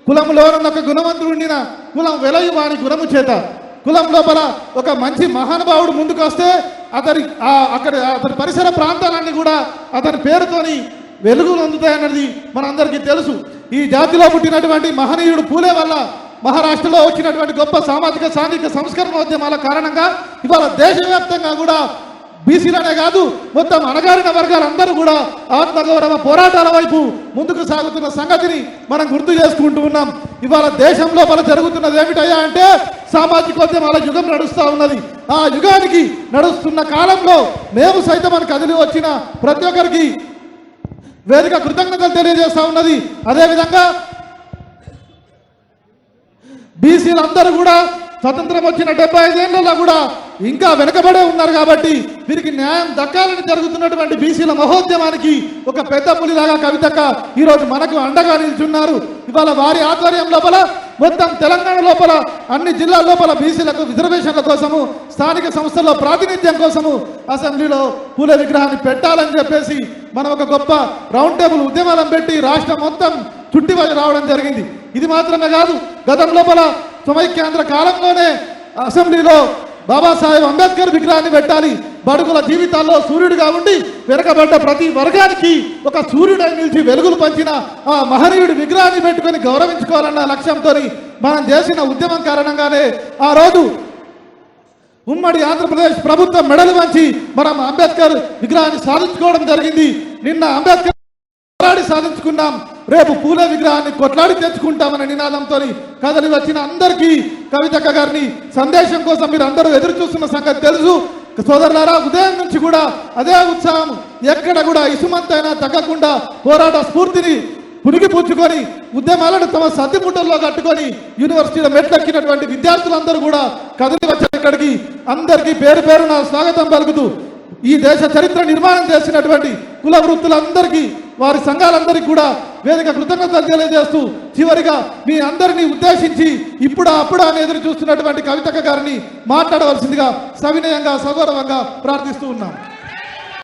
కులంలోనున్న ఒక గుణవంతుడిన కులం వెలయు వాని గుణము చేత. కులం లోపల ఒక మంచి మహానుభావుడు ముందుకు వస్తే అతని పరిసర ప్రాంతాలన్నీ కూడా అతని పేరుతోని వెలుగులు అందుతాయన్నది మనందరికీ తెలుసు. ఈ జాతిలో పుట్టినటువంటి మహనీయుడు పూలే వల్ల మహారాష్ట్రలో వచ్చినటువంటి గొప్ప సామాజిక సాంఘిక సంస్కరణోద్యమాల కారణంగా ఇవాళ దేశవ్యాప్తంగా కూడా బీసీలనే కాదు మొత్తం అణగారిన వర్గాలందరూ కూడా ఆత్మగౌరవ పోరాటాల వైపు ముందుకు సాగుతున్న సంగతిని మనం గుర్తు చేసుకుంటూ ఉన్నాం. ఇవాళ దేశం లోపల జరుగుతున్నది ఏమిటయ్యా అంటే సామాజికోద్యమాల యుగం నడుస్తూ ఉన్నది. ఆ యుగానికి నడుస్తున్న కాలంలో మేము సైతం మనకు కదిలి వచ్చిన ప్రతి ఒక్కరికి వేదిక కృతజ్ఞతలు తెలియజేస్తూ ఉన్నది. అదేవిధంగా బీసీలందరూ కూడా స్వతంత్రం వచ్చిన 75 ఏళ్లలో కూడా ఇంకా వెనకబడే ఉన్నారు కాబట్టి వీరికి న్యాయం దక్కాలని జరుగుతున్నటువంటి బీసీల మహోద్యమానికి ఒక పెద్ద పులిలాగా కవితక్క ఈరోజు మనకు అండగా నిల్చున్నారు. ఇవాళ వారి ఆధ్వర్యం లోపల మొత్తం తెలంగాణ లోపల అన్ని జిల్లాల లోపల బీసీలకు రిజర్వేషన్ల కోసము స్థానిక సంస్థల్లో ప్రాతినిధ్యం కోసము అసెంబ్లీలో పూలే విగ్రహాన్ని పెట్టాలని చెప్పేసి మనం ఒక గొప్ప రౌండ్ టేబుల్ ఉద్యమాలను పెట్టి రాష్ట్రం మొత్తం చుట్టి రావడం జరిగింది. ఇది మాత్రమే కాదు, గతం లోపల సమైక్యాంధ్ర కాలంలోనే అసెంబ్లీలో బాబాసాహెబ్ అంబేద్కర్ విగ్రహాన్ని పెట్టాలి, బడుగుల జీవితాల్లో సూర్యుడిగా ఉండి వెనకబడ్డ ప్రతి వర్గానికి ఒక సూర్యుడై నిలిచి వెలుగులు పంచిన ఆ మహనీయుడి విగ్రహాన్ని పెట్టుకొని గౌరవించుకోవాలన్న లక్ష్యంతో మనం చేసిన ఉద్యమం కారణంగానే ఆ రోజు ఉమ్మడి ఆంధ్రప్రదేశ్ ప్రభుత్వం మెడలు వంచి మనం అంబేద్కర్ విగ్రహాన్ని సాధించుకోవడం జరిగింది. నిన్న అంబేద్కర్ పోరాడి సాధించుకున్నాం, రేపు పూలే విగ్రహాన్ని కొట్లాడి తెచ్చుకుంటామనే నినాదంతో కదలి వచ్చిన అందరికీ కవితక్క గారిని సందేశం కోసం మీరు అందరూ ఎదురు చూస్తున్న సంగతి తెలుసు. సోదరులారా, ఉదయం నుంచి కూడా అదే ఉత్సాహం, ఎక్కడ కూడా ఇసుమంతైనా తగ్గకుండా పోరాట స్ఫూర్తిని పుణికిపుచ్చుకొని ఉద్యమాలను తమ సద్దిముట్టల్లో కట్టుకొని యూనివర్సిటీలో మెట్లెక్కినటువంటి విద్యార్థులందరూ కూడా కదిలి వచ్చారు ఇక్కడికి. అందరికీ పేరు పేరున స్వాగతం పలుకుతూ ఈ దేశ చరిత్ర నిర్మాణం చేసినటువంటి కుల వృత్తులందరికీ వారి సంఘాలందరికీ కూడా వేదిక కృతజ్ఞతలు తెలియజేస్తూ చివరిగా మీ అందరినీ ఉద్దేశించి అప్పుడా అని ఎదురు చూస్తున్నటువంటి కవితక్క గారిని మాట్లాడవలసిందిగా సవినయంగా సగౌరవంగా ప్రార్థిస్తూ ఉన్నాం.